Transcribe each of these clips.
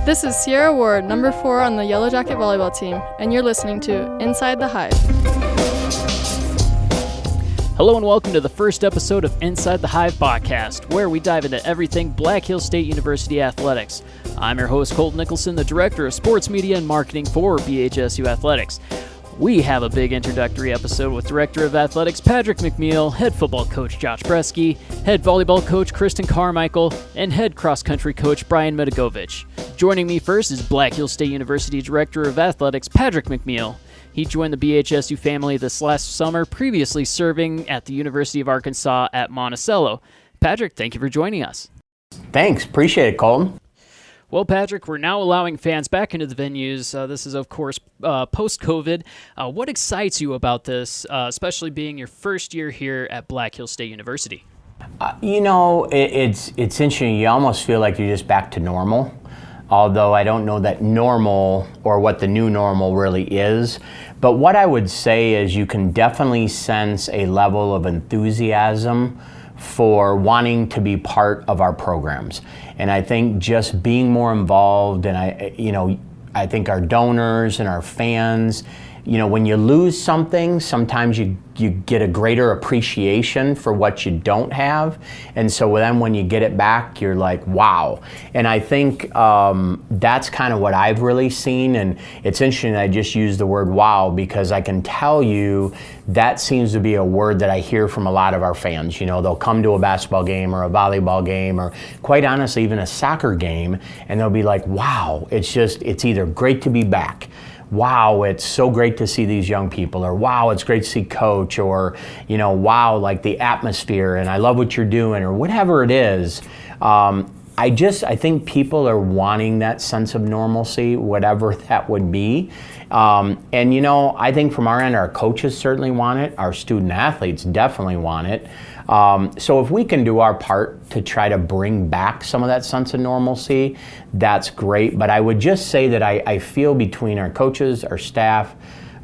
This is Sierra Ward, number 4 on the Yellow Jacket volleyball team, and you're listening to Inside the Hive. Hello and welcome to the first episode of Inside the Hive podcast, where we dive into everything Black Hills State University athletics. I'm your host, Colton Nicholson, the Director of Sports Media and Marketing for BHSU Athletics. We have a big introductory episode with Director of Athletics Patrick McNeil, Head Football Coach Josh Bresky, Head Volleyball Coach Kristen Carmichael, and Head Cross Country Coach Brian Medigovich. Joining me first is Black Hills State University Director of Athletics Patrick McNeil. He joined the BHSU family this last summer, previously serving at the University of Arkansas at Monticello. Patrick, thank you for joining us. Thanks. Appreciate it, Colton. Well, Patrick, we're now allowing fans back into the venues. This is, of course, post-COVID. What excites you about this, especially being your first year here at Black Hills State University? It's interesting. You almost feel like you're just back to normal, although I don't know that normal or what the new normal really is. But what I would say is you can definitely sense a level of enthusiasm for wanting to be part of our programs. And I think just being more involved, and I think our donors and our fans, when you lose something, sometimes you get a greater appreciation for what you don't have. And so then when you get it back, you're like, wow. And I think that's kind of what I've really seen. And it's interesting I just used the word wow, because I can tell you that seems to be a word that I hear from a lot of our fans. They'll come to a basketball game or a volleyball game or quite honestly even a soccer game, and they'll be like, wow, it's either great to be back. Wow, it's so great to see these young people, or wow, it's great to see coach, or wow, like the atmosphere and I love what you're doing, or whatever it is. I think people are wanting that sense of normalcy, whatever that would be. I think from our end, our coaches certainly want it. Our student athletes definitely want it. So if we can do our part to try to bring back some of that sense of normalcy, that's great. But I would just say that I feel between our coaches, our staff,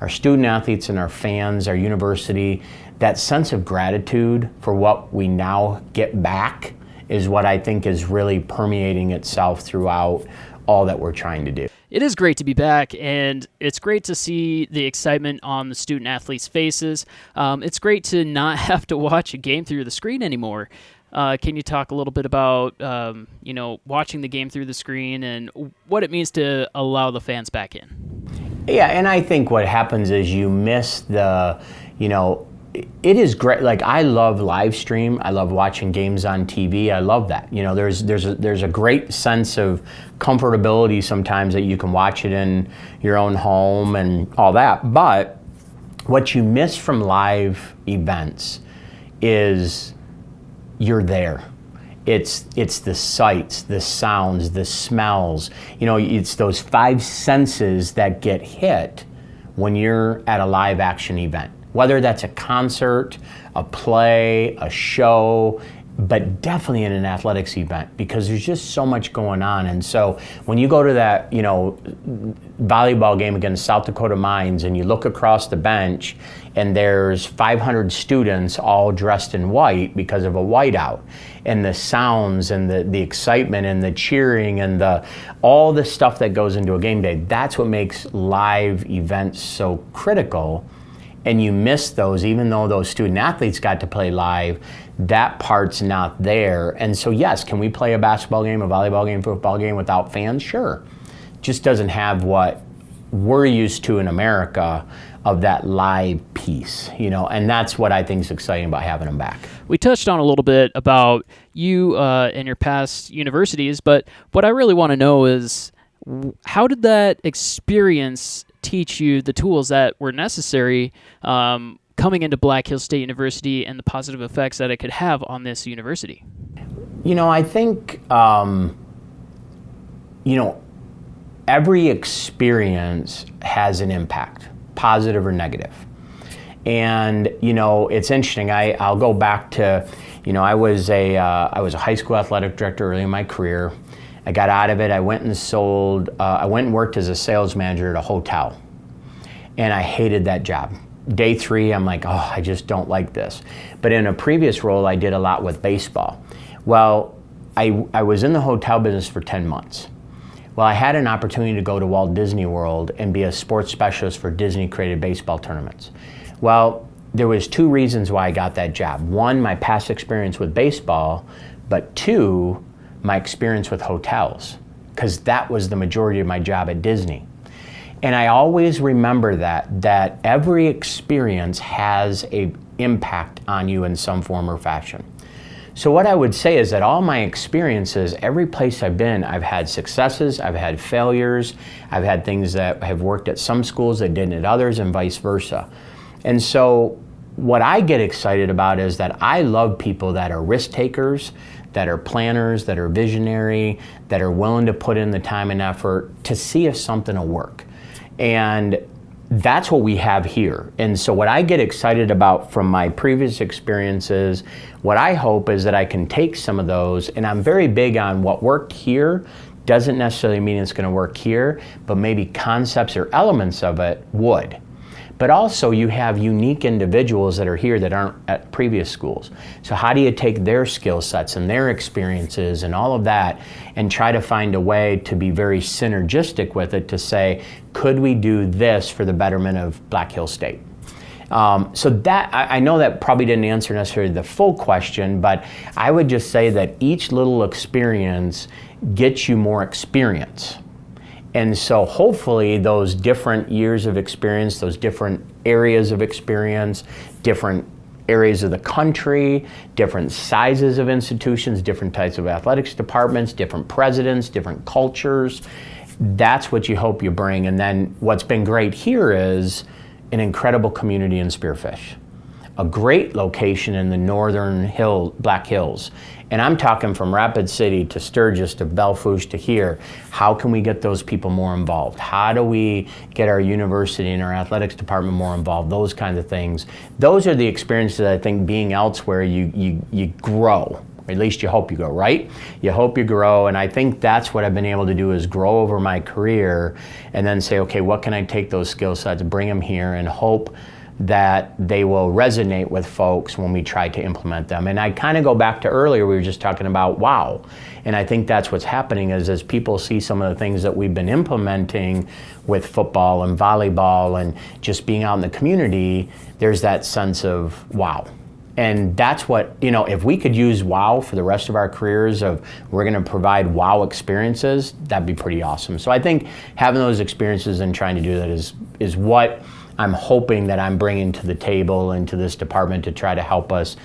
our student athletes, and our fans, our university, that sense of gratitude for what we now get back is what I think is really permeating itself throughout all that we're trying to do. It is great to be back, and it's great to see the excitement on the student athletes' faces. It's great to not have to watch a game through the screen anymore. Can you talk a little bit about, watching the game through the screen and what it means to allow the fans back in? Yeah, and I think what happens is you miss the, it is great. Like, I love live stream. I love watching games on TV. I love that. There's a great sense of comfortability sometimes that you can watch it in your own home and all that. But what you miss from live events is you're there. It's the sights, the sounds, the smells. It's those 5 senses that get hit when you're at a live action event. Whether that's a concert, a play, a show, but definitely in an athletics event, because there's just so much going on. And so when you go to that, volleyball game against South Dakota Mines, and you look across the bench and there's 500 students all dressed in white because of a whiteout, and the sounds and the excitement and the cheering and all the stuff that goes into a game day, that's what makes live events so critical. And you miss those, even though those student athletes got to play live, that part's not there. And so yes, can we play a basketball game, a volleyball game, football game without fans? Sure. Just doesn't have what we're used to in America of that live piece, and that's what I think is exciting about having them back. We touched on a little bit about you and your past universities, but what I really want to know is, how did that experience teach you the tools that were necessary coming into Black Hills State University and the positive effects that it could have on this university? I think, every experience has an impact, positive or negative. And, it's interesting. I'll go back to, I was a high school athletic director early in my career. I got out of it. I went and worked as a sales manager at a hotel. And I hated that job. Day 3, I'm like, oh, I just don't like this. But in a previous role, I did a lot with baseball. Well, I was in the hotel business for 10 months. Well, I had an opportunity to go to Walt Disney World and be a sports specialist for Disney-created baseball tournaments. Well, there was 2 reasons why I got that job. 1, my past experience with baseball, but 2, my experience with hotels, because that was the majority of my job at Disney. And I always remember that every experience has an impact on you in some form or fashion. So what I would say is that all my experiences, every place I've been, I've had successes, I've had failures, I've had things that have worked at some schools that didn't at others, and vice versa. And so what I get excited about is that I love people that are risk takers, that are planners, that are visionary, that are willing to put in the time and effort to see if something will work. And that's what we have here. And so what I get excited about from my previous experiences, what I hope is that I can take some of those, and I'm very big on what worked here doesn't necessarily mean it's going to work here, but maybe concepts or elements of it would. But also you have unique individuals that are here that aren't at previous schools. So how do you take their skill sets and their experiences and all of that and try to find a way to be very synergistic with it to say, could we do this for the betterment of Black Hills State? So that, I know that probably didn't answer necessarily the full question, but I would just say that each little experience gets you more experience. And so hopefully those different years of experience, those different areas of experience, different areas of the country, different sizes of institutions, different types of athletics departments, different presidents, different cultures, that's what you hope you bring. And then what's been great here is an incredible community in Spearfish, a great location in the northern Black Hills. And I'm talking from Rapid City to Sturgis to Belle Fourche to here. How can we get those people more involved? How do we get our university and our athletics department more involved? Those kinds of things. Those are the experiences I think being elsewhere you grow. Or at least you hope you grow, right? You hope you grow, and I think that's what I've been able to do is grow over my career and then say, okay, what can I take those skill sets, bring them here, and hope that they will resonate with folks when we try to implement them. And I kind of go back to earlier, we were just talking about wow. And I think that's what's happening is as people see some of the things that we've been implementing with football and volleyball and just being out in the community, there's that sense of wow. And that's what, if we could use wow for the rest of our careers of we're going to provide wow experiences, that'd be pretty awesome. So I think having those experiences and trying to do that is what I'm hoping that I'm bringing to the table and to this department to try to help us.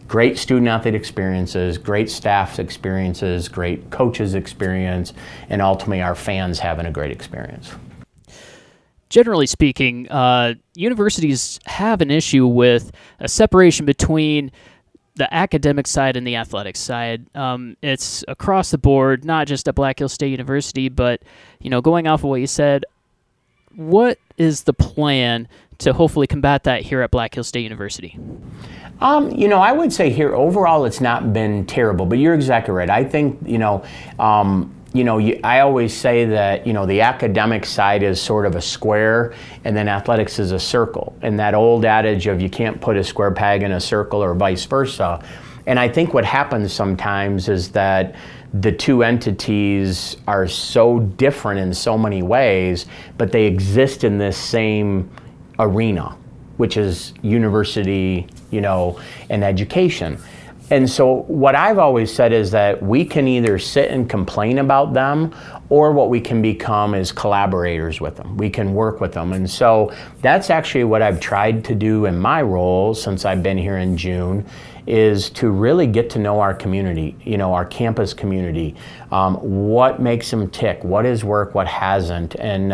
Great student athlete experiences, great staff experiences, great coaches experience, and ultimately our fans having a great experience. Generally speaking, universities have an issue with a separation between the academic side and the athletics side. It's across the board, not just at Black Hills State University, but going off of what you said, what is the plan to hopefully combat that here at Black Hills State University? I would say here overall it's not been terrible, but you're exactly right. I think, I always say that, the academic side is sort of a square and then athletics is a circle. And that old adage of you can't put a square peg in a circle or vice versa. And I think what happens sometimes is that the two entities are so different in so many ways, but they exist in this same arena, which is university, and education. And so what I've always said is that we can either sit and complain about them, or what we can become is collaborators with them. We can work with them. And so that's actually what I've tried to do in my role since I've been here in June, is to really get to know our community, our campus community, what makes them tick, what has worked, what hasn't. And,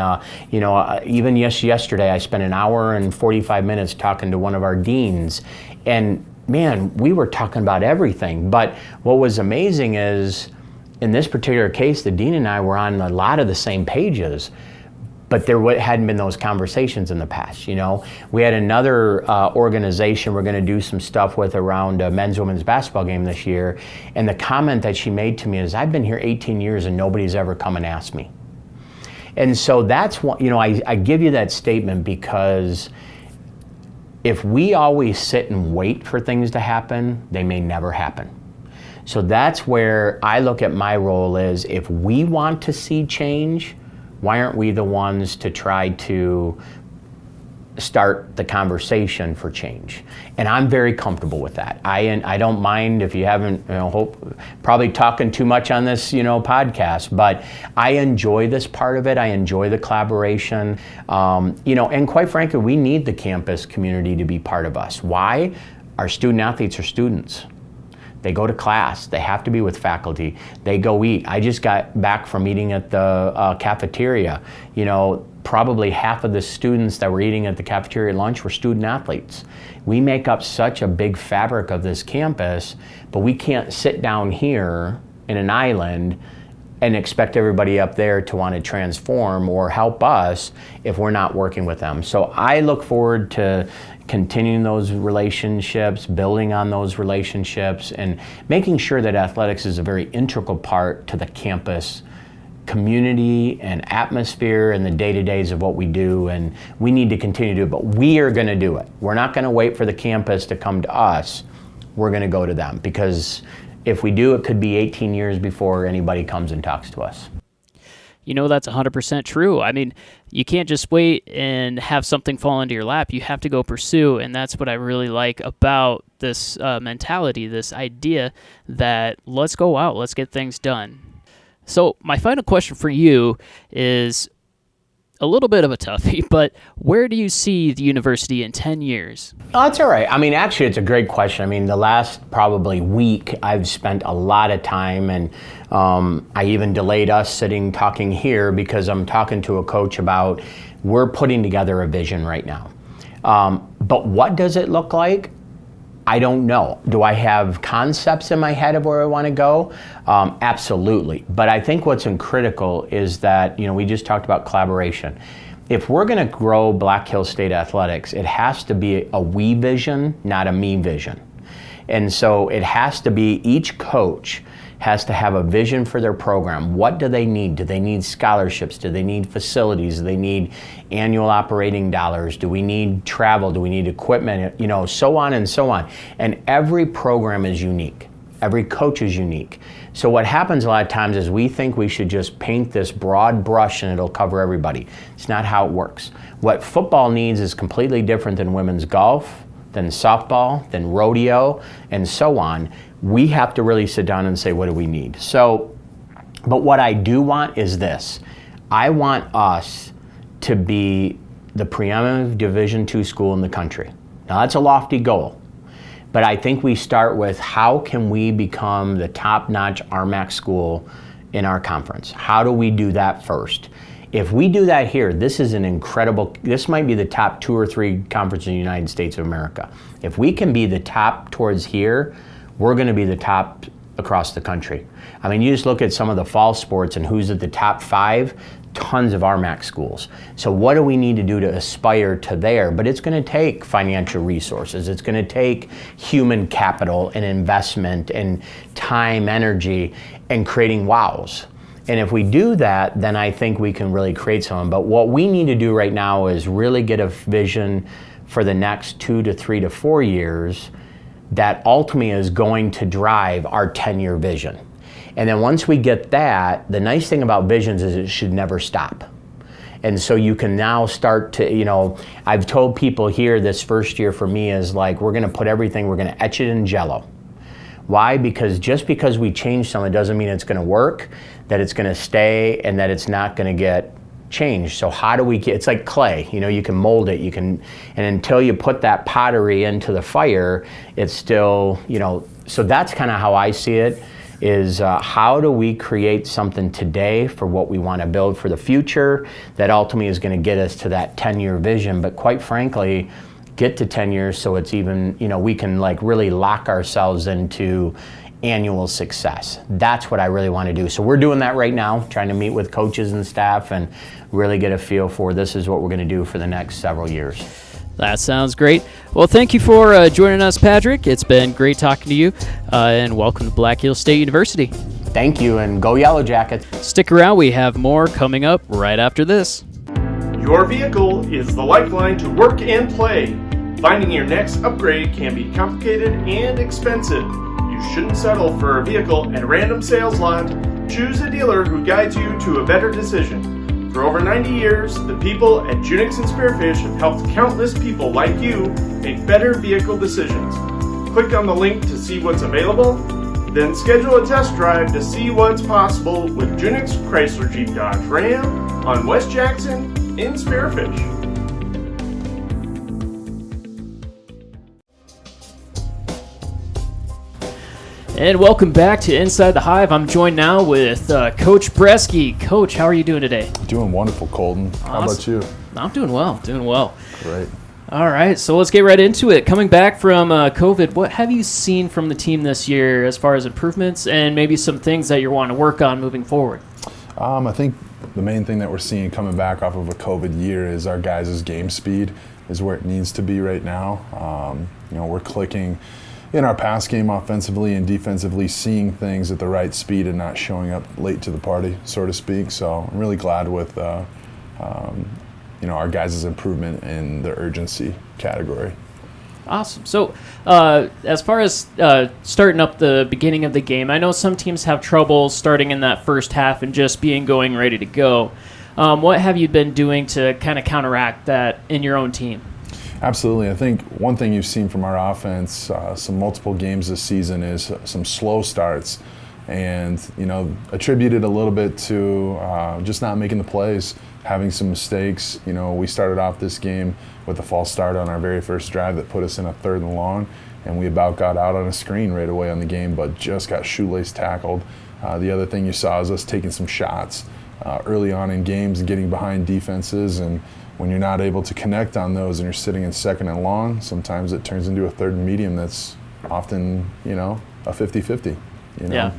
even yesterday I spent an hour and 45 minutes talking to one of our deans, and man, we were talking about everything. But what was amazing is, in this particular case, the dean and I were on a lot of the same pages, but there hadn't been those conversations in the past. We had another organization we're going to do some stuff with around a men's women's basketball game this year, and the comment that she made to me is, I've been here 18 years and nobody's ever come and asked me. And so that's what, I give you that statement because if we always sit and wait for things to happen, they may never happen. So that's where I look at my role is, if we want to see change, why aren't we the ones to try to start the conversation for change? And I'm very comfortable with that. I don't mind if you haven't, probably talking too much on this, podcast, but I enjoy this part of it. I enjoy the collaboration, and quite frankly, we need the campus community to be part of us. Why? Our student athletes are students. They go to class. They have to be with faculty. They go eat. I just got back from eating at the cafeteria. Probably half of the students that were eating at the cafeteria lunch were student athletes. We make up such a big fabric of this campus, but we can't sit down here in an island and expect everybody up there to want to transform or help us if we're not working with them. So I look forward to continuing those relationships, building on those relationships, and making sure that athletics is a very integral part to the campus community and atmosphere and the day-to-days of what we do, and we need to continue to do it, but we are going to do it. We're not going to wait for the campus to come to us. We're going to go to them, because if we do, it could be 18 years before anybody comes and talks to us. That's 100% true. I mean, you can't just wait and have something fall into your lap. You have to go pursue, and that's what I really like about this mentality, this idea that let's go out, let's get things done. So my final question for you is a little bit of a toughie, but where do you see the university in 10 years? Oh, that's all right. I mean, actually, it's a great question. I mean, the last probably week, I've spent a lot of time, and I even delayed us talking here because I'm talking to a coach about, we're putting together a vision right now. But what does it look like? I don't know. Do I have concepts in my head of where I want to go? Absolutely. But I think what's critical is that, we just talked about collaboration. If we're going to grow Black Hills State Athletics, it has to be a we vision, not a me vision. And so it has to be, each coach has to have a vision for their program. What do they need? Do they need scholarships? Do they need facilities? Do they need annual operating dollars? Do we need travel? Do we need equipment? So on and so on. And every program is unique. Every coach is unique. So what happens a lot of times is we think we should just paint this broad brush and it'll cover everybody. It's not how it works. What football needs is completely different than women's golf, than softball, than rodeo, and so on. We have to really sit down and say, what do we need? So, but what I do want is this. I want us to be the preeminent Division II school in the country. Now, that's a lofty goal, but I think we start with, how can we become the top-notch RMAC school in our conference? How do we do that first? If we do that here, this might be the top 2 or 3 conference in the United States of America. If we can be the top towards here, we're going to be the top across the country. I mean, you just look at some of the fall sports and who's at the top 5, tons of RMAC schools. So what do we need to do to aspire to there? But it's going to take financial resources. It's going to take human capital and investment and time, energy, and creating wows. And if we do that, then I think we can really create something. But what we need to do right now is really get a vision for the next 2 to 3 to 4 years that ultimately is going to drive our 10-year vision. And then once we get that, the nice thing about visions is it should never stop. And so you can now start to, I've told people here this first year for me is like, we're going to put everything, we're going to etch it in Jell-O. Why? Because just because we change something doesn't mean it's going to work, that it's going to stay, and that it's not going to get changed. So how do we it's like clay, you can mold it, and until you put that pottery into the fire, it's still, so that's kind of how I see it, is how do we create something today for what we want to build for the future that ultimately is going to get us to that 10-year vision, but quite frankly, get to 10 years so it's even, we can really lock ourselves into annual success. That's what I really want to do. So we're doing that right now, trying to meet with coaches and staff and really get a feel for this is what we're going to do for the next several years. That sounds great. Well, thank you for joining us, Patrick. It's been great talking to you, and welcome to Black Hills State University. Thank you, and go Yellow Jackets. Stick around. We have more coming up right after this. Your vehicle is the lifeline to work and play. Finding your next upgrade can be complicated and expensive. You shouldn't settle for a vehicle at a random sales lot. Choose a dealer who guides you to a better decision. For over 90 years, the people at Junix and Spearfish have helped countless people like you make better vehicle decisions. Click on the link to see what's available, then schedule a test drive to see what's possible with Junix Chrysler Jeep Dodge Ram on West Jackson in Spearfish. And welcome back to Inside the Hive. I'm joined now with Coach Bresky. Coach, how are you doing today? Doing wonderful, Colton. Awesome. How about you? I'm doing well. Great. All right, so let's get right into it. Coming back from COVID, what have you seen from the team this year as far as improvements and maybe some things that you're wanting to work on moving forward? I think the main thing that we're seeing coming back off of a COVID year is our guys' game speed is where it needs to be right now. We're clicking in our pass game offensively and defensively, seeing things at the right speed and not showing up late to the party, so to speak. So I'm really glad with our guys' improvement in the urgency category. Awesome. So as far as starting up the beginning of the game, I know some teams have trouble starting in that first half and just going ready to go. What have you been doing to kind of counteract that in your own team? Absolutely. I think one thing you've seen from our offense, some multiple games this season, is some slow starts, and attributed a little bit to just not making the plays, having some mistakes. We started off this game with a false start on our very first drive that put us in a 3rd and long, and we about got out on a screen right away on the game, but just got shoelace tackled. The other thing you saw is us taking some shots early on in games and getting behind defenses, and when you're not able to connect on those and you're sitting in 2nd and long, sometimes it turns into a 3rd and medium that's often, a 50-50. Yeah.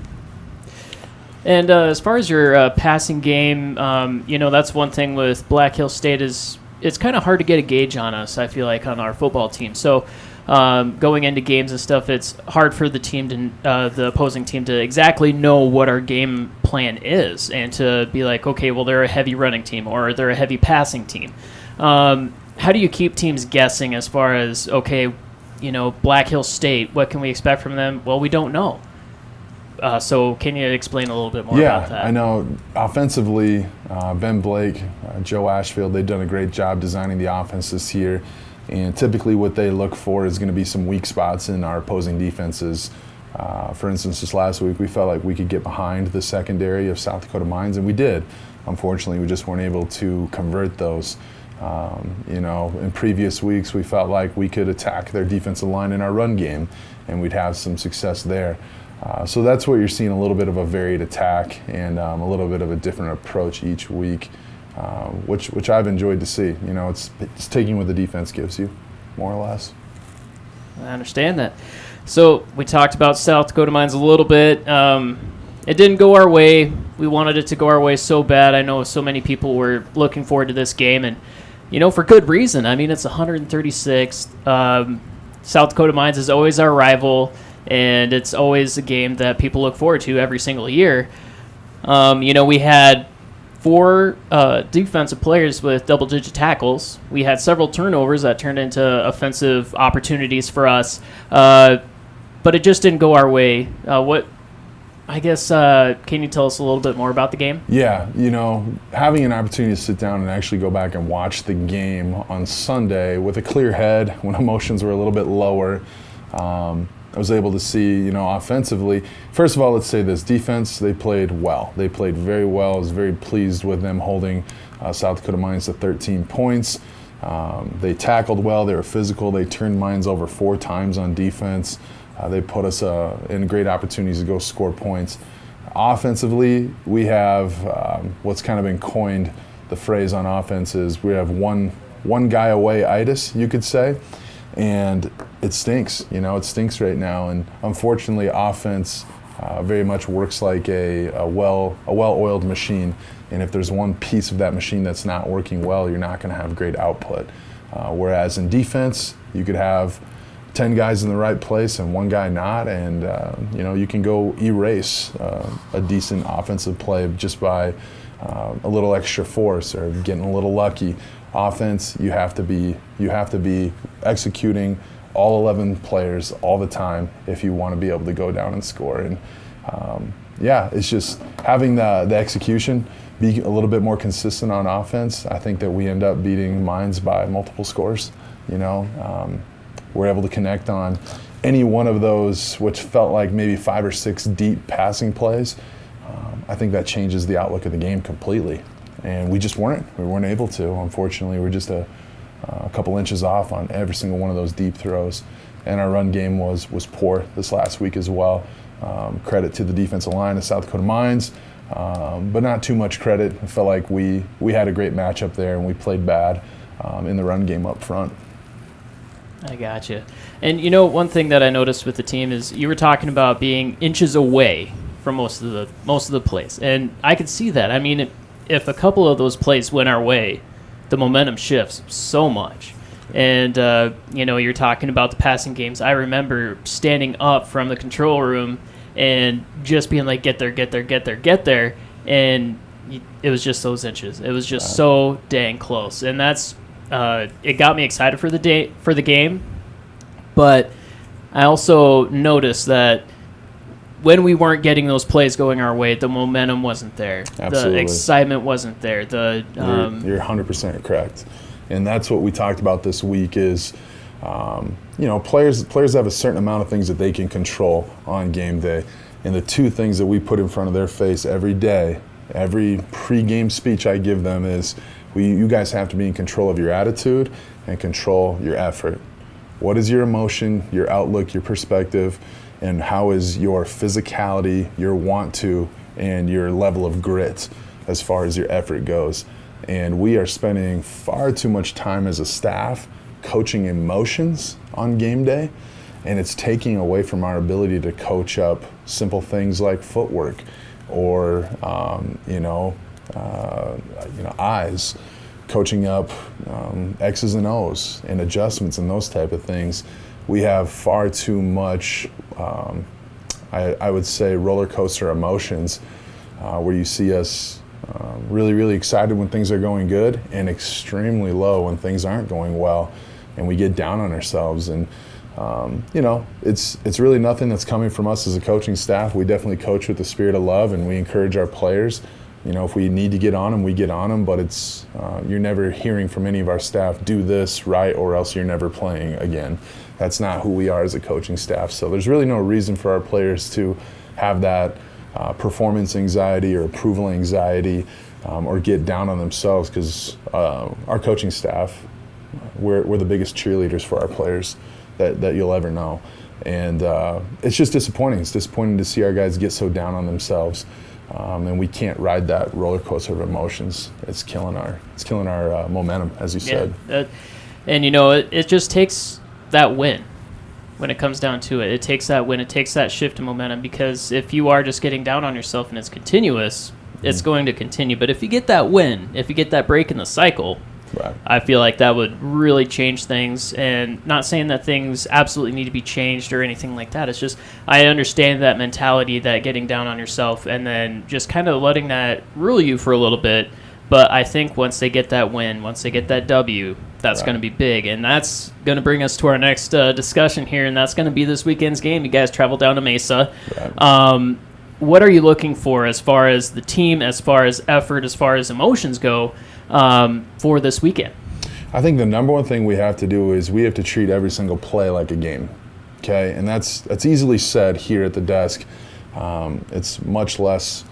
And as far as your passing game, that's one thing with Black Hill State is it's kind of hard to get a gauge on us, I feel like, on our football team. So going into games and stuff, it's hard for the team to, the opposing team, to exactly know what our game plan is and to be like, okay, well, they're a heavy running team or they're a heavy passing team. How do you keep teams guessing as far as, okay, Black Hill State, what can we expect from them? Well, we don't know. So can you explain a little bit more about that? Yeah, I know. Offensively, Ben Blake, Joe Ashfield, they've done a great job designing the offense this year. And typically what they look for is going to be some weak spots in our opposing defenses. For instance, this last week we felt like we could get behind the secondary of South Dakota Mines, and we did. Unfortunately, we just weren't able to convert those. In previous weeks we felt like we could attack their defensive line in our run game, and we'd have some success there. So that's what you're seeing, a little bit of a varied attack and a little bit of a different approach each week. Which I've enjoyed to see. It's taking what the defense gives you, more or less. I understand that. So we talked about South Dakota Mines a little bit. It didn't go our way. We wanted it to go our way so bad. I know so many people were looking forward to this game, and for good reason. I mean, it's 136th. South Dakota Mines is always our rival, and it's always a game that people look forward to every single year. We had 4 defensive players with double-digit tackles. We had several turnovers that turned into offensive opportunities for us, but it just didn't go our way. Can you tell us a little bit more about the game? Yeah, having an opportunity to sit down and actually go back and watch the game on Sunday with a clear head when emotions were a little bit lower, I was able to see, offensively. First of all, let's say this. Defense, they played well. They played very well. I was very pleased with them holding South Dakota Mines to 13 points. They tackled well. They were physical. They turned Mines over 4 times on defense. They put us in great opportunities to go score points. Offensively, we have what's kind of been coined, the phrase on offense is we have one guy away itis, you could say. And it stinks, it stinks right now. And unfortunately, offense very much works like a well-oiled machine. And if there's one piece of that machine that's not working well, you're not going to have great output. Whereas in defense, you could have 10 guys in the right place and 1 guy not, and you can go erase a decent offensive play just by a little extra force or getting a little lucky. Offense, you have to be executing all 11 players all the time if you want to be able to go down and score. And it's just having the execution, be a little bit more consistent on offense. I think that we end up beating Mines by multiple scores. We're able to connect on any one of those, which felt like maybe 5 or 6 deep passing plays. I think that changes the outlook of the game completely. And we just weren't. We weren't able to. Unfortunately, we're just a couple inches off on every single one of those deep throws. And our run game was poor this last week as well. Credit to the defensive line of South Dakota Mines, but not too much credit. I felt like we had a great matchup there, and we played bad in the run game up front. I gotcha. And one thing that I noticed with the team is you were talking about being inches away from most of the plays, and I could see that. I mean, if a couple of those plays went our way, the momentum shifts so much. And you're talking about the passing games. I remember standing up from the control room and just being like, get there, get there, get there, get there, and it was just those inches. It was just so dang close, and that's it got me excited for the game. But I also noticed that when we weren't getting those plays going our way, the momentum wasn't there. Absolutely. The excitement wasn't there. You're 100% correct. And that's what we talked about this week is, players have a certain amount of things that they can control on game day. And the 2 things that we put in front of their face every day, every pregame speech I give them is, you guys have to be in control of your attitude and control your effort. What is your emotion, your outlook, your perspective, and how is your physicality, your want to, and your level of grit as far as your effort goes? And we are spending far too much time as a staff coaching emotions on game day, and it's taking away from our ability to coach up simple things like footwork or eyes, coaching up X's and O's and adjustments and those type of things. We have far too much, I would say, roller coaster emotions where you see us really, really excited when things are going good and extremely low when things aren't going well, and we get down on ourselves. And it's really nothing that's coming from us as a coaching staff. We definitely coach with the spirit of love, and we encourage our players. If we need to get on them, we get on them, but it's you're never hearing from any of our staff, do this right or else you're never playing again. That's not who we are as a coaching staff. So there's really no reason for our players to have that performance anxiety or approval anxiety or get down on themselves, because our coaching staff, we're the biggest cheerleaders for our players that you'll ever know. And it's just disappointing. It's disappointing to see our guys get so down on themselves. And we can't ride that roller coaster of emotions. It's killing our momentum, as you said. And it just takes that win when it comes down to it. It takes that win. It takes that shift in momentum, because if you are just getting down on yourself and it's continuous, it's going to continue. But if you get that win, if you get that break in the cycle, right, I feel like that would really change things. And not saying that things absolutely need to be changed or anything like that. It's just I understand that mentality, that getting down on yourself and then just kind of letting that rule you for a little bit. But I think once they get that win, once they get that W, that's going to be big. And that's going to bring us to our next discussion here, and that's going to be this weekend's game. You guys travel down to Mesa. Right. What are you looking for as far as the team, as far as effort, as far as emotions go for this weekend? I think the number one thing we have to do is we have to treat every single play like a game, okay? And that's easily said here at the desk. It's much less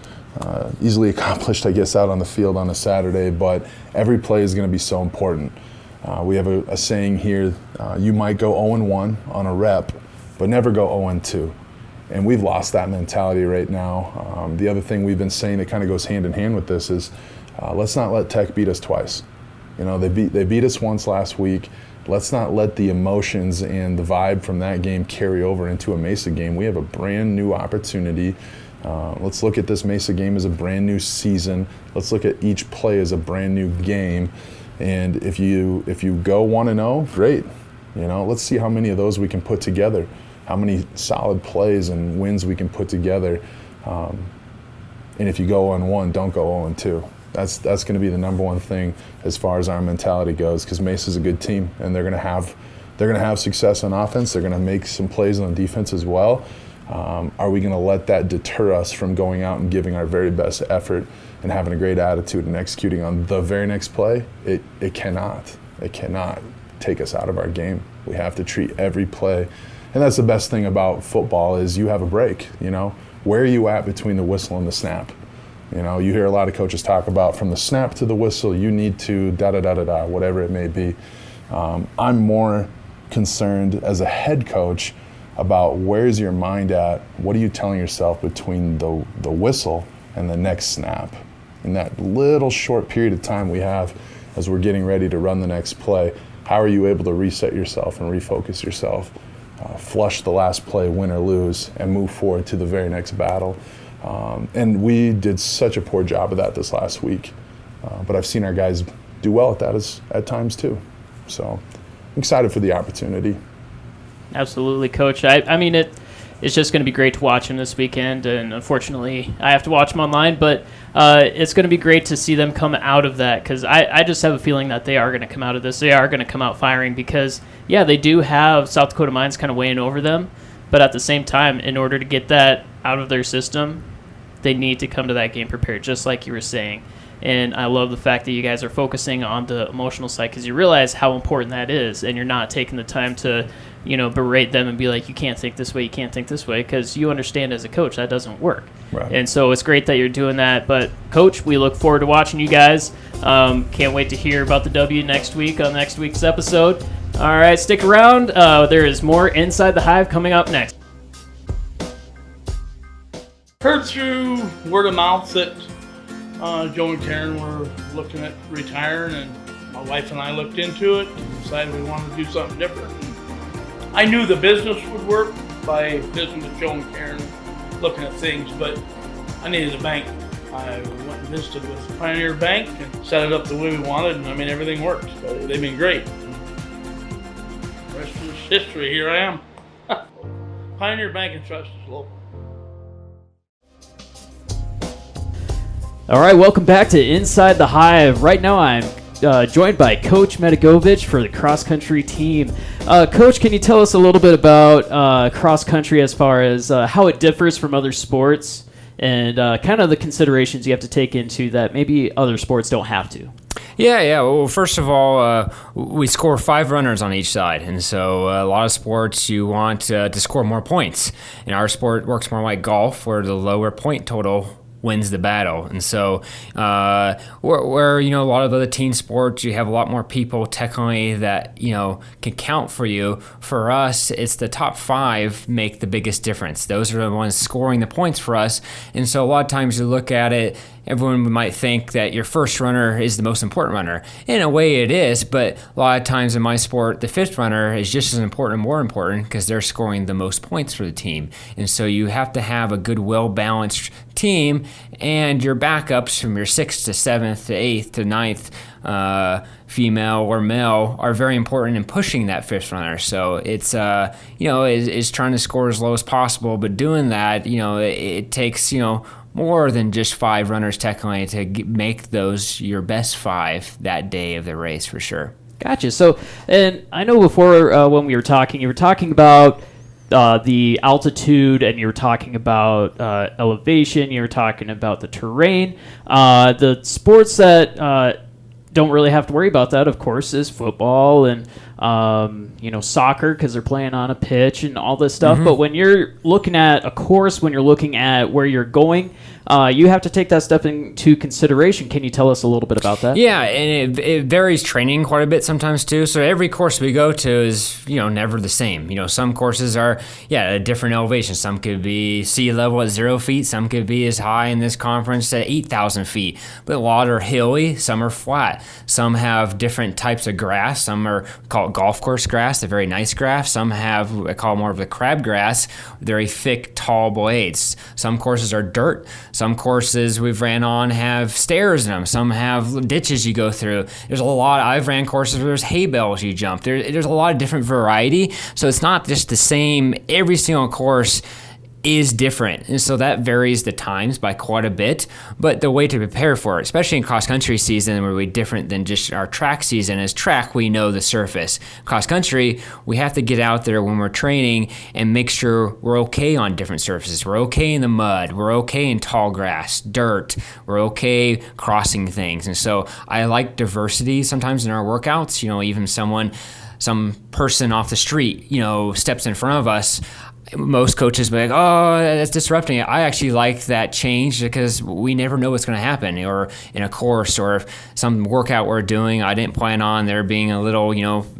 easily accomplished, I guess, out on the field on a Saturday, but every play is going to be so important. We have a saying here, you might go 0-1 on a rep, but never go 0-2. And we've lost that mentality right now. The other thing we've been saying that kind of goes hand in hand with this is let's not let Tech beat us twice. They beat us once last week. Let's not let the emotions and the vibe from that game carry over into a Mesa game. We have a brand new opportunity. Let's look at this Mesa game as a brand new season. Let's look at each play as a brand new game. And if you go 1-0, great. Let's see how many of those we can put together, how many solid plays and wins we can put together. And if you go 0-1, don't go 0-2. That's going to be the number one thing as far as our mentality goes, because Mesa's a good team, and they're going to have they're going to have success on offense. They're going to make some plays on defense as well. Are we going to let that deter us from going out and giving our very best effort and having a great attitude and executing on the very next play? It cannot. It cannot take us out of our game. We have to treat every play. And that's the best thing about football is you have a break, you know. Where are you at between the whistle and the snap? You know, you hear a lot of coaches talk about from the snap to the whistle, you need to da-da-da-da-da, whatever it may be. I'm more concerned as a head coach about where's your mind at, what are you telling yourself between the whistle and the next snap. In that little short period of time we have as we're getting ready to run the next play, how are you able to reset yourself and refocus yourself, flush the last play, win or lose, and move forward to the very next battle? And we did such a poor job of that this last week. But I've seen our guys do well at that at times too. So I'm excited for the opportunity. Absolutely, Coach. I mean, it's just going to be great to watch him this weekend, and unfortunately I have to watch him online, but it's going to be great to see them come out of that, because I just have a feeling that they are going to come out of this. They are going to come out firing because, yeah, they do have South Dakota Mines kind of weighing over them, but at the same time, in order to get that out of their system, they need to come to that game prepared, just like you were saying. And I love the fact that you guys are focusing on the emotional side, because you realize how important that is, and you're not taking the time to, berate them and be like, you can't think this way, you can't think this way, because you understand as a coach that doesn't work. Right. And so it's great that you're doing that. But, Coach, we look forward to watching you guys. Can't wait to hear about the W next week on next week's episode. All right, stick around. There is more Inside the Hive coming up next. Heard through word of mouth that Joe and Karen were looking at retiring, and my wife and I looked into it and decided we wanted to do something different. I knew the business would work by visiting with Joe and Karen, looking at things, but I needed a bank. I went and visited with Pioneer Bank and set it up the way we wanted, and I mean, everything worked. They've been great. The rest is history. Here I am. Pioneer Bank and Trust is local. All right, welcome back to Inside the Hive. Right now I'm joined by Coach Medigovich for the cross-country team. Coach, can you tell us a little bit about cross-country as far as how it differs from other sports and kind of the considerations you have to take into that maybe other sports don't have to? Yeah. Well, first of all, we score 5 runners on each side, and so a lot of sports you want to score more points. And our sport works more like golf, where the lower point total wins the battle. And so where a lot of other team sports, you have a lot more people technically that can count for you. For us, it's the top 5 make the biggest difference. Those are the ones scoring the points for us. And so a lot of times you look at it, everyone might think that your first runner is the most important runner. In a way it is, but a lot of times in my sport, the 5th runner is just as important, more important, because they're scoring the most points for the team. And so you have to have a good, well-balanced team, and your backups from your 6th to 7th to 8th to 9th, female or male, are very important in pushing that 5th runner. So it's, is trying to score as low as possible, but doing that, it takes, more than just 5 runners technically to make those your best 5 that day of the race for sure. Gotcha. So, and I know before when we were talking, you were talking about the altitude, and you were talking about elevation, you were talking about the terrain. The sports that don't really have to worry about that, of course, is football and soccer, because they're playing on a pitch and all this stuff. Mm-hmm. But when you're looking at a course, when you're looking at where you're going, you have to take that stuff into consideration. Can you tell us a little bit about that? Yeah, and it varies training quite a bit sometimes too. So every course we go to is, never the same. Some courses are, at a different elevation. Some could be sea level at 0 feet. Some could be as high in this conference at 8,000 feet. But a lot are hilly. Some are flat. Some have different types of grass. Some are called golf course grass, a very nice grass. Some have, I call more of the crab grass, very thick, tall blades. Some courses are dirt. Some courses we've ran on have stairs in them. Some have ditches you go through. There's a lot. I've ran courses where there's hay bales you jump. There's a lot of different variety. So it's not just the same. Every single course is different. And so that varies the times by quite a bit. But the way to prepare for it, especially in cross-country season, where we're different than just our track season, is track, we know the surface. Cross-country, we have to get out there when we're training and make sure we're okay on different surfaces. We're okay in the mud. We're okay in tall grass, dirt. We're okay crossing things. And so I like diversity sometimes in our workouts. Even some person off the street, steps in front of us. Most coaches be like, oh, that's disrupting it. I actually like that change because we never know what's going to happen, or in a course or some workout we're doing, I didn't plan on there being a little,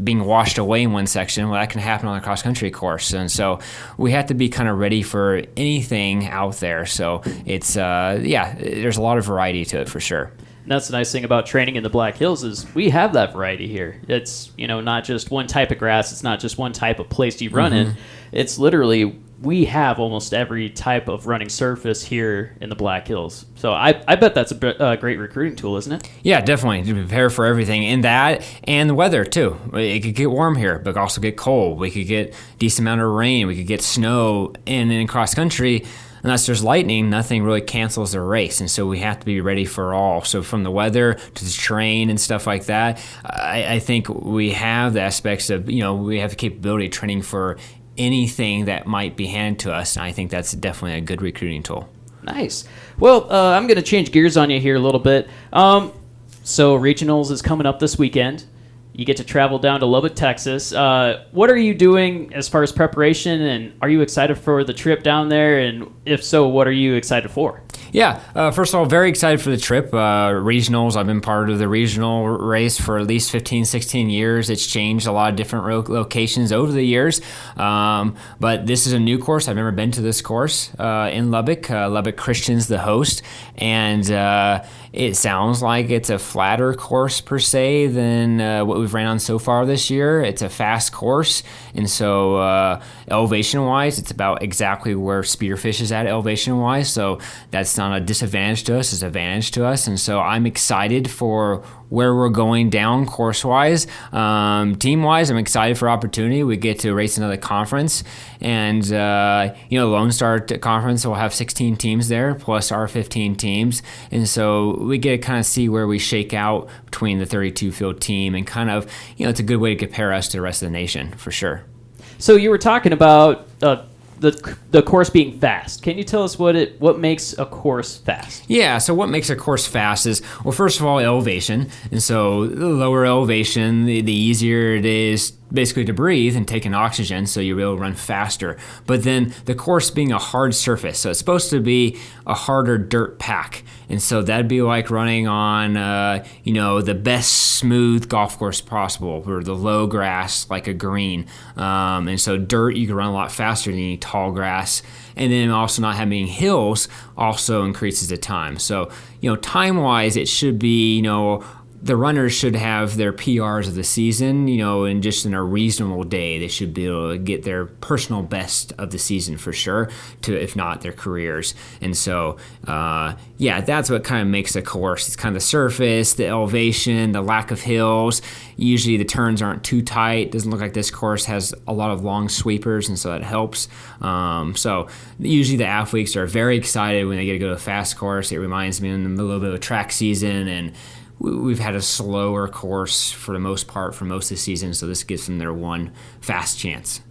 being washed away in one section. Well, that can happen on a cross-country course. And so we have to be kind of ready for anything out there. So it's, there's a lot of variety to it for sure. And that's the nice thing about training in the Black Hills is we have that variety here. It's, not just one type of grass. It's not just one type of place you run in. It's literally, we have almost every type of running surface here in the Black Hills. So I bet that's a great recruiting tool, isn't it? Yeah, definitely, to prepare for everything. And that, and the weather, too. It could get warm here, but also get cold. We could get decent amount of rain. We could get snow. And in cross-country, unless there's lightning, nothing really cancels the race. And so we have to be ready for all. So from the weather to the terrain and stuff like that, I think we have the aspects of, we have the capability of training for anything that might be handed to us. And I think that's definitely a good recruiting tool. Nice. Well, I'm going to change gears on you here a little bit. So regionals is coming up this weekend. You get to travel down to Lubbock, Texas. What are you doing as far as preparation, and are you excited for the trip down there? And if so, what are you excited for? Yeah, first of all, very excited for the trip. Regionals, I've been part of the regional race for at least 15, 16 years. It's changed a lot of different locations over the years. But this is a new course. I've never been to this course in Lubbock. Lubbock Christian's the host. And it sounds like it's a flatter course per se than what we've ran on so far this year. It's a fast course. And so elevation-wise, it's about exactly where Spearfish is at elevation-wise. So that's not a disadvantage to us, it's an advantage to us. And so I'm excited for where we're going down course-wise. Team-wise, I'm excited for opportunity. We get to race another conference. And, Lone Star Conference will have 16 teams there, plus our 15 teams. And so we get to kind of see where we shake out between the 32-field team and kind of, it's a good way to compare us to the rest of the nation, for sure. So you were talking about the course being fast. Can you tell us what makes a course fast? Yeah, so what makes a course fast is, well, first of all, elevation. And so the lower elevation, the easier it is basically to breathe and take in oxygen, so you're able to run faster. But then the course being a hard surface, so it's supposed to be a harder dirt pack. And so that'd be like running on, the best smooth golf course possible, or the low grass, like a green. And so dirt, you can run a lot faster than you need tall grass. And then also not having hills also increases the time. So, time-wise, it should be, the runners should have their PRs of the season, and just in a reasonable day, they should be able to get their personal best of the season for sure, if not their careers. And so, that's what kind of makes a course. It's kind of the surface, the elevation, the lack of hills. Usually the turns aren't too tight. Doesn't look like this course has a lot of long sweepers, and so that helps. So usually the athletes are very excited when they get to go to a fast course. It reminds me of a little bit of a track season, and we've had a slower course for the most part for most of the season, so this gives them their one fast chance.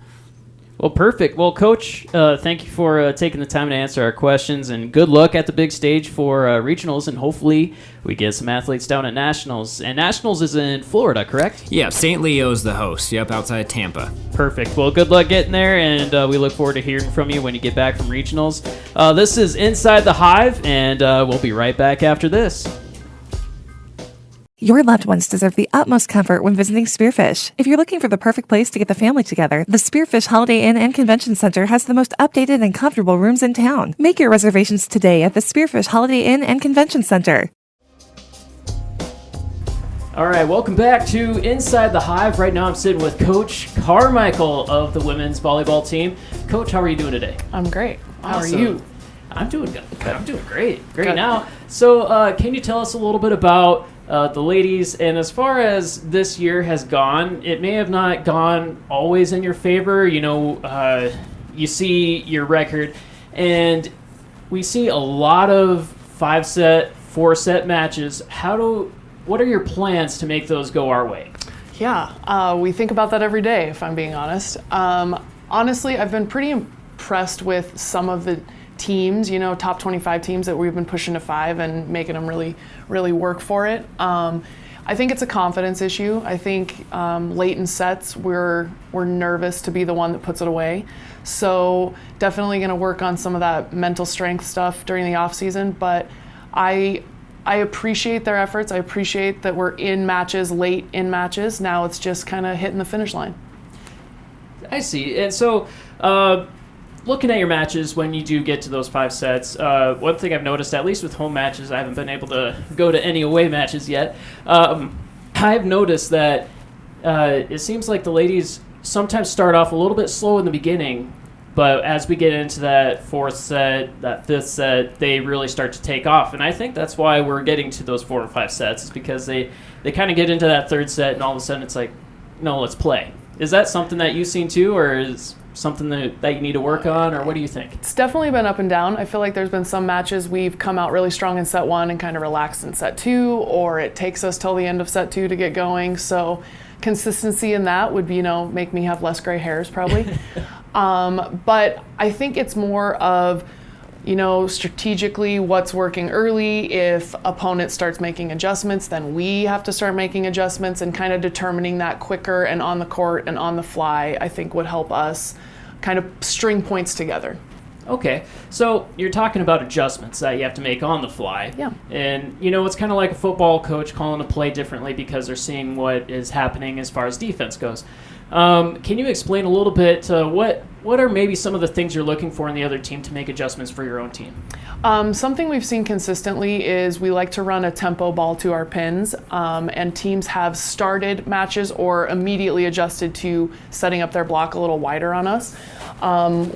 Well, perfect. Well, Coach, thank you for taking the time to answer our questions, and good luck at the big stage for regionals, and hopefully we get some athletes down at Nationals. And Nationals is in Florida, correct? Yeah, St. Leo's the host. Yep, outside of Tampa. Perfect. Well, good luck getting there, and we look forward to hearing from you when you get back from regionals. This is Inside the Hive, and we'll be right back after this. Your loved ones deserve the utmost comfort when visiting Spearfish. If you're looking for the perfect place to get the family together, the Spearfish Holiday Inn and Convention Center has the most updated and comfortable rooms in town. Make your reservations today at the Spearfish Holiday Inn and Convention Center. All right, welcome back to Inside the Hive. Right now I'm sitting with Coach Carmichael of the women's volleyball team. Coach, how are you doing today? I'm great. How Awesome. are you? I'm doing good. I'm doing great. Great now. So can you tell us a little bit about the ladies, and as far as this year has gone, it may have not gone always in your favor. You see your record, and we see a lot of 5-set, 4-set matches. What are your plans to make those go our way? Yeah, we think about that every day, if I'm being honest. Honestly, I've been pretty impressed with some of the teams, top 25 teams that we've been pushing to 5 and making them really, really work for it. I think it's a confidence issue. I think late in sets, we're nervous to be the one that puts it away. So definitely going to work on some of that mental strength stuff during the off season. But I appreciate their efforts. I appreciate that we're in matches, late in matches. Now it's just kind of hitting the finish line. I see. And so looking at your matches when you do get to those 5 sets, one thing I've noticed, at least with home matches, I haven't been able to go to any away matches yet. I've noticed that it seems like the ladies sometimes start off a little bit slow in the beginning, but as we get into that 4th set, that 5th set, they really start to take off. And I think that's why we're getting to those 4 or 5 sets, is because they kind of get into that 3rd set and all of a sudden it's like, no, let's play. Is that something that you've seen too, or is something that you need to work on, or what do you think? It's definitely been up and down. I feel like there's been some matches we've come out really strong in set 1 and kind of relaxed in set 2, or it takes us till the end of set 2 to get going. So consistency in that would be, make me have less gray hairs probably. But I think it's more of, strategically what's working early. If opponent starts making adjustments, then we have to start making adjustments, and kind of determining that quicker and on the court and on the fly, I think would help us kind of string points together. Okay, so you're talking about adjustments that you have to make on the fly. Yeah. And, it's kind of like a football coach calling a play differently because they're seeing what is happening as far as defense goes. Can you explain a little bit what are maybe some of the things you're looking for in the other team to make adjustments for your own team? Something we've seen consistently is we like to run a tempo ball to our pins, and teams have started matches or immediately adjusted to setting up their block a little wider on us.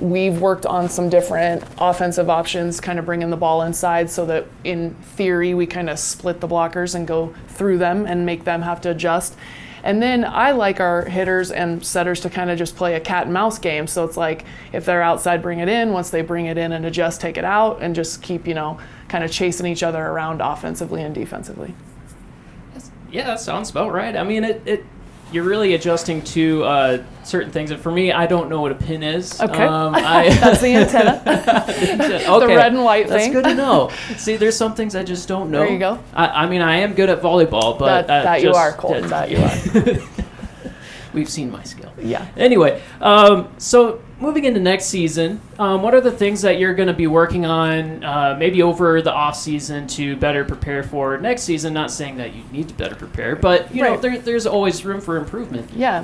We've worked on some different offensive options, kind of bringing the ball inside so that in theory we kind of split the blockers and go through them and make them have to adjust. And then I like our hitters and setters to kind of just play a cat and mouse game. So it's like if they're outside, bring it in. Once they bring it in and adjust, take it out, and just keep, kind of chasing each other around offensively and defensively. Yeah, that sounds about right. I mean, you're really adjusting to certain things. And for me, I don't know what a pin is. Okay. That's the antenna. Okay. The red and white thing. That's good to know. See, there's some things I just don't know. There you go. I mean, I am good at volleyball, but... That you are, Colton. That you are. We've seen my skill. Yeah. Anyway, so moving into next season, what are the things that you're going to be working on maybe over the off season to better prepare for next season? Not saying that you need to better prepare, but you know, there's always room for improvement. Yeah.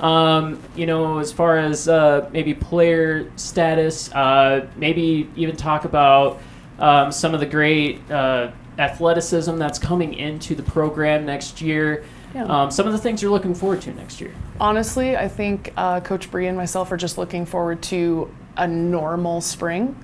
As far as maybe player status, maybe even talk about some of the great athleticism that's coming into the program next year. Yeah. Some of the things you're looking forward to next year. Honestly, I think Coach Bree and myself are just looking forward to a normal spring.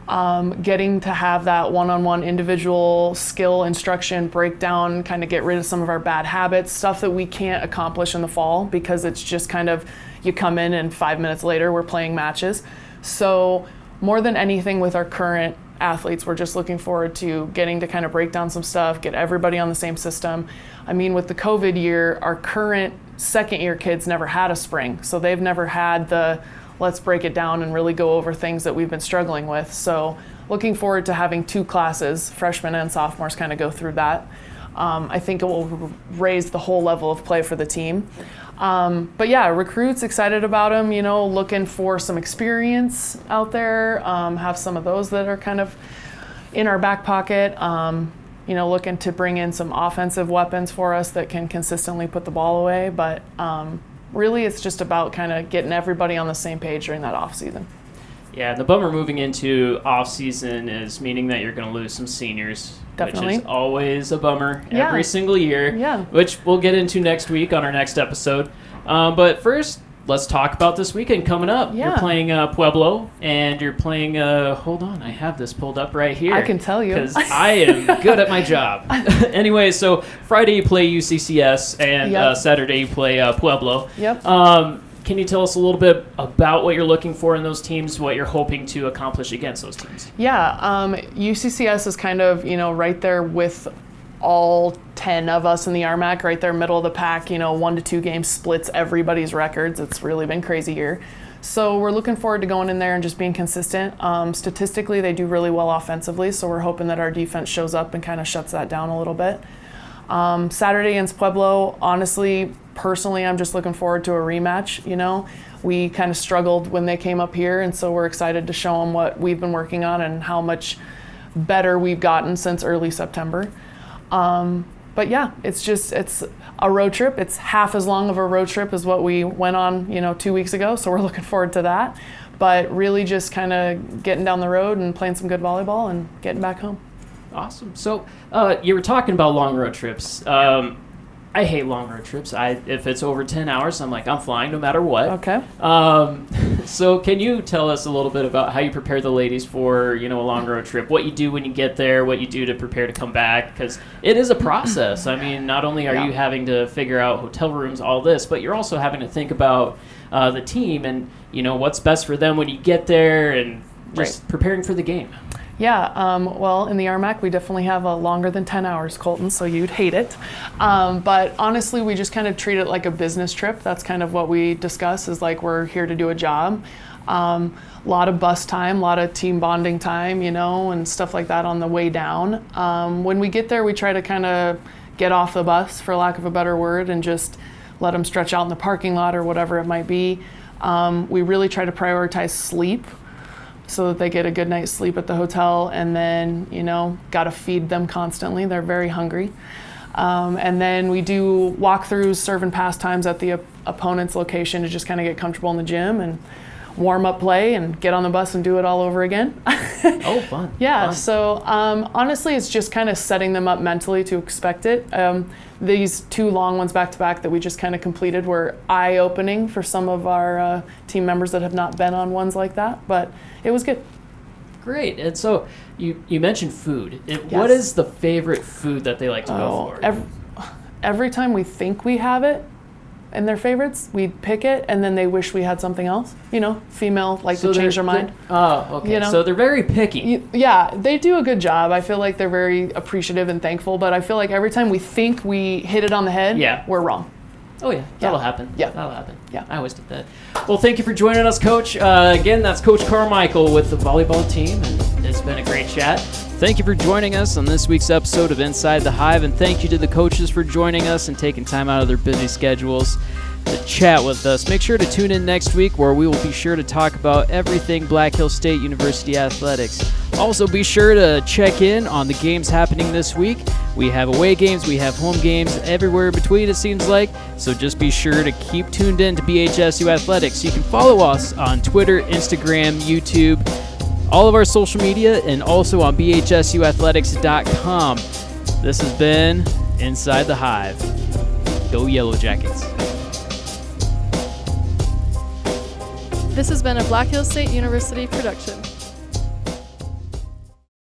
Getting to have that one-on-one individual skill instruction breakdown, kind of get rid of some of our bad habits, stuff that we can't accomplish in the fall because it's just kind of you come in and 5 minutes later we're playing matches. So more than anything with our current athletes, we're just looking forward to getting to kind of break down some stuff, get everybody on the same system. I mean, with the COVID year, our current second year kids never had a spring, so they've never had the let's break it down and really go over things that we've been struggling with. So looking forward to having 2 classes, freshmen and sophomores, kind of go through that. I think it will raise the whole level of play for the team. But yeah, recruits, excited about them, looking for some experience out there, have some of those that are kind of in our back pocket, looking to bring in some offensive weapons for us that can consistently put the ball away. But really it's just about kind of getting everybody on the same page during that off season. Yeah, the bummer moving into off season is meaning that you're going to lose some seniors. Definitely. Which is always a bummer Yeah. every single year. Yeah. Which we'll get into next week on our next episode. But first, let's talk about this weekend coming up. Yeah. You're playing Pueblo, and you're playing, hold on, I have this pulled up right here. I can tell you. Because I am good at my job. Anyway, so Friday you play UCCS, and Yep. Saturday you play Pueblo. Yep. can you tell us a little bit about what you're looking for in those teams, what you're hoping to accomplish against those teams? Yeah, UCCS is kind of, right there with all 10 of us in the RMAC, right there middle of the pack, 1 to 2 games splits everybody's records. It's really been crazy here. So we're looking forward to going in there and just being consistent. Statistically, they do really well offensively, so we're hoping that our defense shows up and kind of shuts that down a little bit. Saturday against Pueblo, honestly, personally, I'm just looking forward to a rematch. We kind of struggled when they came up here, and so we're excited to show them what we've been working on and how much better we've gotten since early September. But yeah, it's a road trip. It's half as long of a road trip as what we went on, 2 weeks ago. So we're looking forward to that. But really just kind of getting down the road and playing some good volleyball and getting back home. Awesome. So you were talking about long road trips. I hate long road trips. If it's over 10 hours, I'm flying no matter what. Okay. So can you tell us a little bit about how you prepare the ladies for, a long road trip, what you do when you get there, what you do to prepare to come back? Because it is a process. I mean, not only are you having to figure out hotel rooms, all this, but you're also having to think about the team and, what's best for them when you get there and just preparing for the game. Yeah, well, in the RMAC, we definitely have a longer than 10 hours, Colton, so you'd hate it. But honestly, we just kind of treat it like a business trip. That's kind of what we discuss is we're here to do a job. A lot of bus time, a lot of team bonding time, and stuff like that on the way down. When we get there, we try to kind of get off the bus, for lack of a better word, and just let them stretch out in the parking lot or whatever it might be. We really try to prioritize sleep, so that they get a good night's sleep at the hotel, and then, got to feed them constantly. They're very hungry. And then we do walkthroughs, serve and pass times at the opponent's location to just kind of get comfortable in the gym and warm up play and get on the bus and do it all over again. Oh, fun. Yeah, fun. So honestly, it's just kind of setting them up mentally to expect it. These 2 long ones back to back that we just kind of completed were eye-opening for some of our team members that have not been on ones like that, but it was good. Great. And so you mentioned food. Yes. What is the favorite food that they like to go for? Every time we think we have it in their favorites, we pick it, and then they wish we had something else. Female like to change their mind. Oh, okay. So they're very picky. Yeah, they do a good job. I feel like they're very appreciative and thankful, but I feel like every time we think we hit it on the head, we're wrong. Oh, yeah. That'll happen. Yeah. That'll happen. Yeah. I always did that. Well, thank you for joining us, Coach. Again, that's Coach Carmichael with the volleyball team, and it's been a great chat. Thank you for joining us on this week's episode of Inside the Hive, and thank you to the coaches for joining us and taking time out of their busy schedules to chat with us. Make sure to tune in next week where we will be sure to talk about everything Black Hills State University athletics. Also, be sure to check in on the games happening this week. We have away games, we have home games, everywhere in between it seems like, so just be sure to keep tuned in to BHSU Athletics. You can follow us on Twitter, Instagram, YouTube, all of our social media, and also on bhsuathletics.com. This has been Inside the Hive. Go Yellow Jackets. This has been a Black Hills State University production.